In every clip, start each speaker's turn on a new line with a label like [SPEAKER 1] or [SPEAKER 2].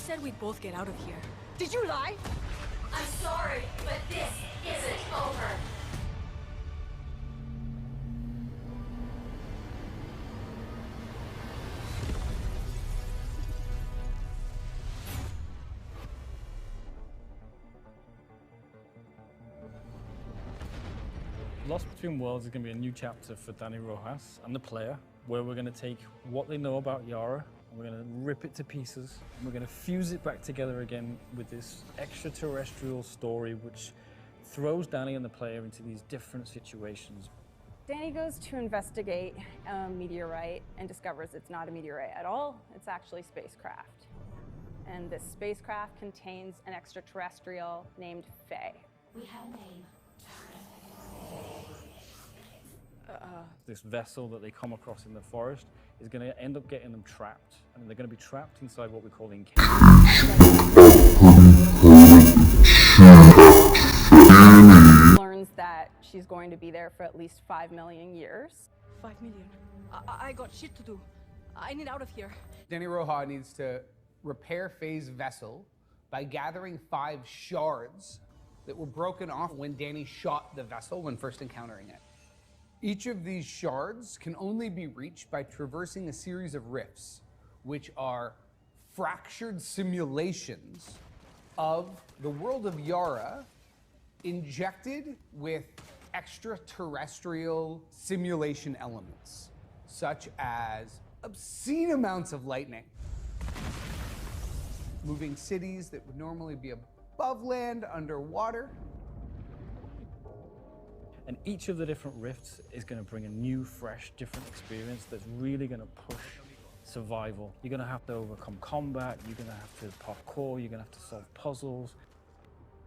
[SPEAKER 1] said we'd both get out of here. Did you lie?
[SPEAKER 2] I'm sorry, but this isn't over.
[SPEAKER 3] Lost Between Worlds is going to be a new chapter for Dani Rojas and the player, where we're going to take what they know about Yara and we're going to rip it to pieces and we're going to fuse it back together again with this extraterrestrial story which throws Dani and the player into these different situations.
[SPEAKER 4] Dani goes to investigate a meteorite and discovers it's not a meteorite at all. It's actually spacecraft. And this spacecraft contains an extraterrestrial named Faye.
[SPEAKER 2] We have a name.
[SPEAKER 3] This vessel that they come across in the forest is going to end up getting them trapped. I mean, they're going to be trapped inside what we call encampment.
[SPEAKER 4] Learns that she's going to be there for at least 5 million years.
[SPEAKER 1] 5 million. I got shit to do. I need out of here.
[SPEAKER 5] Dani Rojas needs to repair Faye's vessel by gathering 5 shards that were broken off when Dani shot the vessel when first encountering it. Each of these shards can only be reached by traversing a series of rifts, which are fractured simulations of the world of Yara injected with extraterrestrial simulation elements, such as obscene amounts of lightning, moving cities that would normally be above land underwater.
[SPEAKER 3] And each of the different rifts is going to bring a new, fresh, different experience that's really going to push survival. You're going to have to overcome combat, you're going to have to parkour, you're going to have to solve puzzles.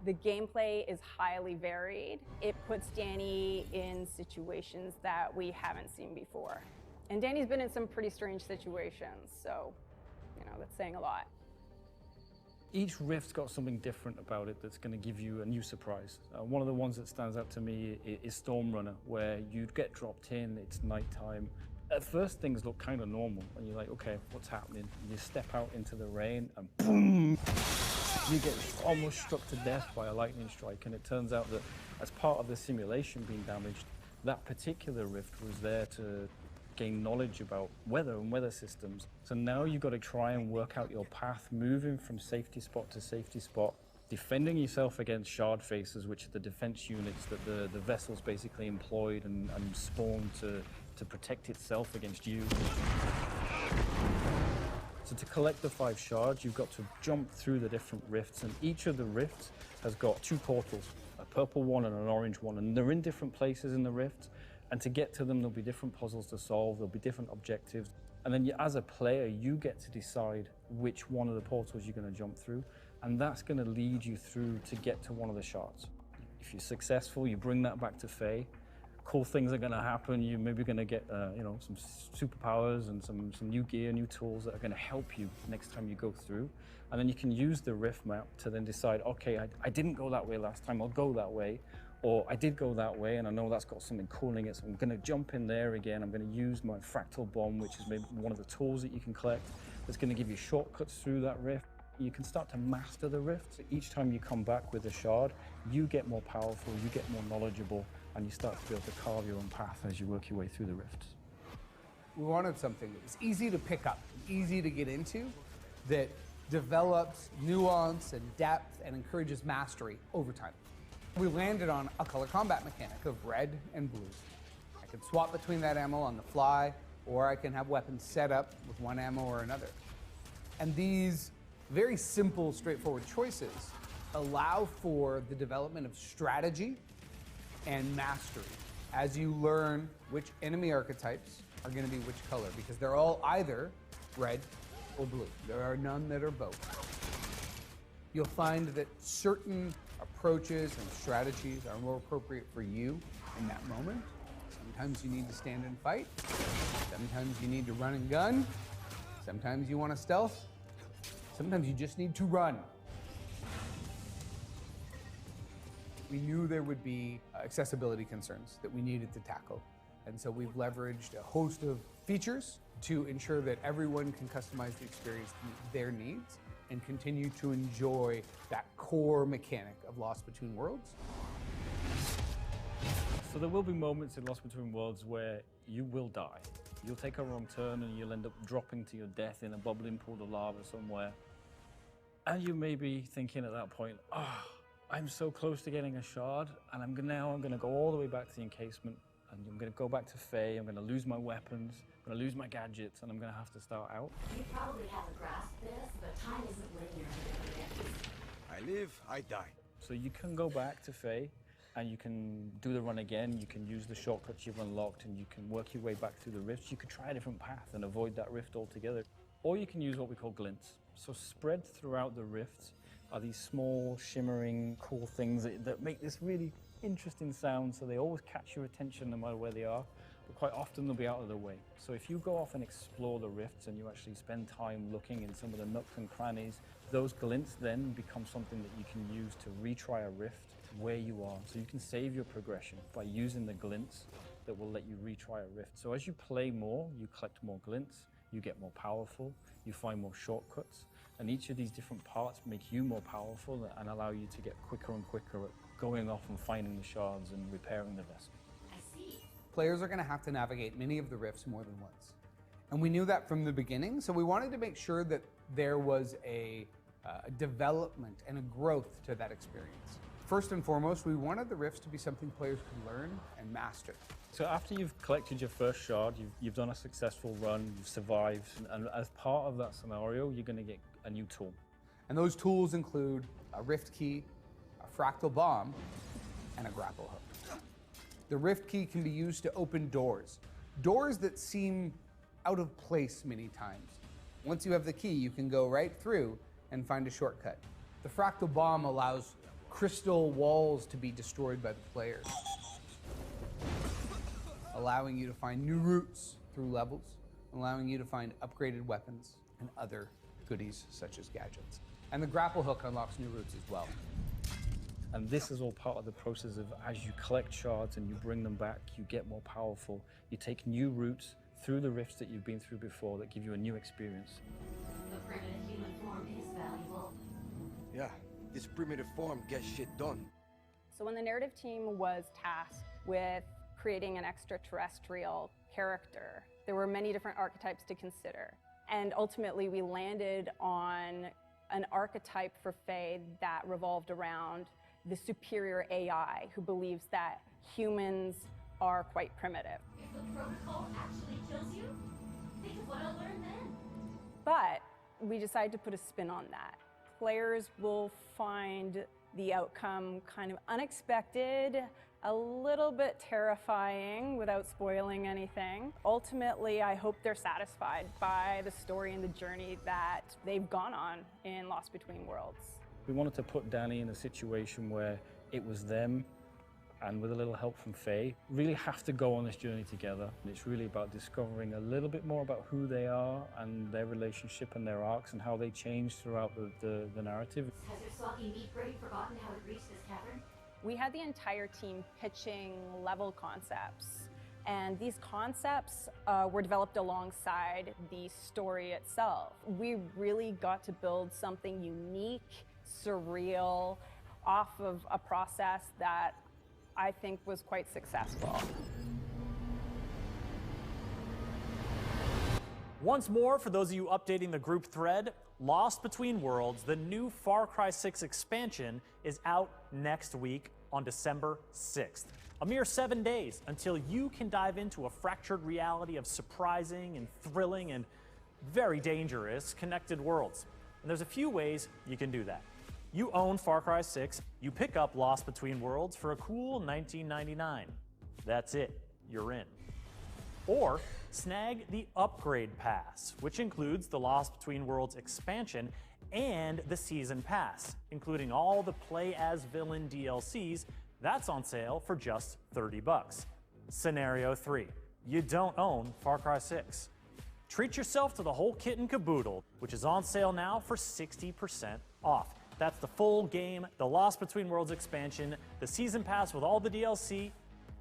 [SPEAKER 4] The gameplay is highly varied. It puts Dani in situations that we haven't seen before. And Dani's been in some pretty strange situations, so, that's saying a lot.
[SPEAKER 3] Each rift's got something different about it that's going to give you a new surprise. One of the ones that stands out to me is Storm Runner, where you'd get dropped in, it's nighttime. At first things look kind of normal, and you're like, okay, what's happening? And you step out into the rain, and boom! You get almost struck to death by a lightning strike, and it turns out that as part of the simulation being damaged, that particular rift was there to gain knowledge about weather and weather systems. So now you've got to try and work out your path, moving from safety spot to safety spot, defending yourself against shard faces, which are the defense units that the vessel's basically employed and spawned to protect itself against you. So to collect the 5 shards, you've got to jump through the different rifts, and each of the rifts has got 2 portals, a purple one and an orange one, and they're in different places in the rift. And to get to them, there'll be different puzzles to solve, there'll be different objectives. And then as a player, you get to decide which one of the portals you're going to jump through, and that's going to lead you through to get to one of the shards. If you're successful, you bring that back to Faye. Cool things are going to happen. You're maybe going to get some superpowers and some new gear, new tools that are going to help you next time you go through. And then you can use the rift map to then decide, okay, I didn't go that way last time, I'll go that way. Or I did go that way and I know that's got something cool in it, so I'm going to jump in there again. I'm going to use my fractal bomb, which is maybe one of the tools that you can collect, that's going to give you shortcuts through that rift. You can start to master the rift. So each time you come back with a shard, you get more powerful, you get more knowledgeable, and you start to be able to carve your own path as you work your way through the rifts.
[SPEAKER 5] We wanted something that was easy to pick up, easy to get into, that develops nuance and depth and encourages mastery over time. We landed on a color combat mechanic of red and blue. I can swap between that ammo on the fly, or I can have weapons set up with one ammo or another. And these very simple, straightforward choices allow for the development of strategy and mastery as you learn which enemy archetypes are going to be which color, because they're all either red or blue. There are none that are both. You'll find that certain approaches and strategies are more appropriate for you in that moment. Sometimes you need to stand and fight. Sometimes you need to run and gun. Sometimes you want to stealth. Sometimes you just need to run. We knew there would be accessibility concerns that we needed to tackle. And so we've leveraged a host of features to ensure that everyone can customize the experience to meet their needs. and continue to enjoy that core mechanic of Lost Between Worlds.
[SPEAKER 3] So there will be moments in Lost Between Worlds where you will die. You'll take a wrong turn and you'll end up dropping to your death in a bubbling pool of lava somewhere. And you may be thinking at that point, I'm so close to getting a shard, and I'm gonna go all the way back to the encasement, and I'm gonna go back to Faye, I'm gonna lose my weapons, I'm gonna lose my gadgets, and I'm gonna have to start out.
[SPEAKER 2] You probably haven't grasped this, but time isn't linear.
[SPEAKER 6] I live, I die.
[SPEAKER 3] So you can go back to Faye, and you can do the run again, you can use the shortcuts you've unlocked, and you can work your way back through the rifts. You could try a different path and avoid that rift altogether. Or you can use what we call glints. So spread throughout the rifts are these small, shimmering, cool things that make this really interesting sound, so they always catch your attention no matter where they are, but quite often they'll be out of the way. So if you go off and explore the rifts and you actually spend time looking in some of the nooks and crannies, those glints then become something that you can use to retry a rift where you are. So you can save your progression by using the glints that will let you retry a rift. So as you play more, you collect more glints, you get more powerful, you find more shortcuts, and each of these different parts make you more powerful and allow you to get quicker and quicker at going off and finding the shards and repairing the vessel.
[SPEAKER 2] I see.
[SPEAKER 5] Players are going to have to navigate many of the rifts more than once. And we knew that from the beginning, so we wanted to make sure that there was a development and a growth to that experience. First and foremost, we wanted the rifts to be something players could learn and master.
[SPEAKER 3] So after you've collected your first shard, you've done a successful run, you've survived, and as part of that scenario, you're going to get a new tool.
[SPEAKER 5] And those tools include a rift key, a fractal bomb, and a grapple hook. The rift key can be used to open doors that seem out of place many times. Once you have the key, you can go right through and find a shortcut. The fractal bomb allows crystal walls to be destroyed by the players, allowing you to find new routes through levels, allowing you to find upgraded weapons and other goodies such as gadgets. And the grapple hook unlocks new routes as well.
[SPEAKER 3] And this is all part of the process of as you collect shards and you bring them back, you get more powerful. You take new routes through the rifts that you've been through before that give you a new experience.
[SPEAKER 2] The primitive human form is valuable.
[SPEAKER 6] Yeah, this primitive form gets shit done.
[SPEAKER 4] So when the narrative team was tasked with creating an extraterrestrial character, there were many different archetypes to consider. And ultimately we landed on an archetype for Faye that revolved around the superior AI who believes that humans are quite primitive.
[SPEAKER 2] If the protocol actually kills you, think of what I'll learn then.
[SPEAKER 4] But we decided to put a spin on that. Players will find the outcome kind of unexpected, a little bit terrifying without spoiling anything. Ultimately, I hope they're satisfied by the story and the journey that they've gone on in Lost Between Worlds.
[SPEAKER 3] We wanted to put Danny in a situation where it was them, and with a little help from Faye, really have to go on this journey together. And it's really about discovering a little bit more about who they are and their relationship and their arcs and how they change throughout the narrative.
[SPEAKER 2] Has your soggy meat brain forgotten how it reached this cavern?
[SPEAKER 4] We had the entire team pitching level concepts, and these concepts were developed alongside the story itself. We really got to build something unique, surreal, off of a process that I think was quite successful.
[SPEAKER 7] Once more, for those of you updating the group thread, Lost Between Worlds, the new Far Cry 6 expansion, is out next week on December 6th. A mere 7 days until you can dive into a fractured reality of surprising and thrilling and very dangerous connected worlds. And there's a few ways you can do that. You own Far Cry 6, you pick up Lost Between Worlds for a cool $19.99. That's it, you're in. Or snag the Upgrade Pass, which includes the Lost Between Worlds expansion and the Season Pass, including all the Play as Villain DLCs. That's on sale for just $30. Scenario 3, you don't own Far Cry 6. Treat yourself to the whole kit and caboodle, which is on sale now for 60% off. That's the full game, the Lost Between Worlds expansion, the Season Pass with all the DLC,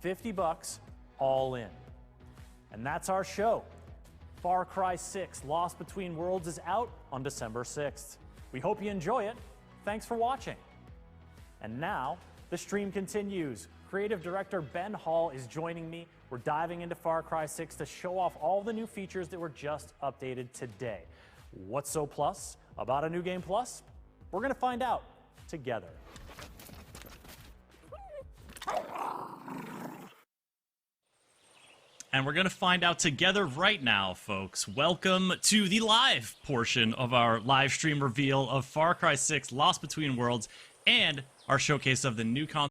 [SPEAKER 7] $50, all in. And that's our show. Far Cry 6 Lost Between Worlds is out on December 6th. We hope you enjoy it. Thanks for watching. And now, the stream continues. Creative director Ben Hall is joining me. We're diving into Far Cry 6 to show off all the new features that were just updated today. What's so plus about a new game plus? We're going to find out together.
[SPEAKER 8] And we're going to find out together right now, folks. Welcome to the live portion of our live stream reveal of Far Cry 6 Lost Between Worlds and our showcase of the new console.